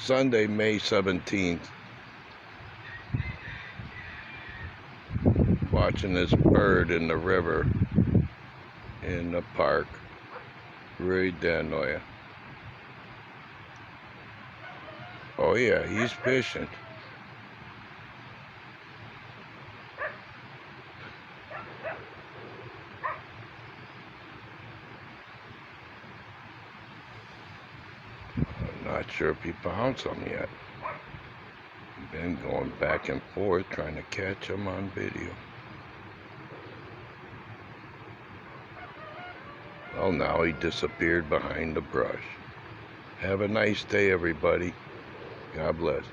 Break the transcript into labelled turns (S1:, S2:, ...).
S1: Sunday, May 17th. Watching this bird in the river in the park. Right there, Noya. Oh yeah, he's fishing. I'm not sure if he found some yet. Been going back and forth trying to catch him on video. Well, now he disappeared behind the brush. Have a nice day, everybody. God bless.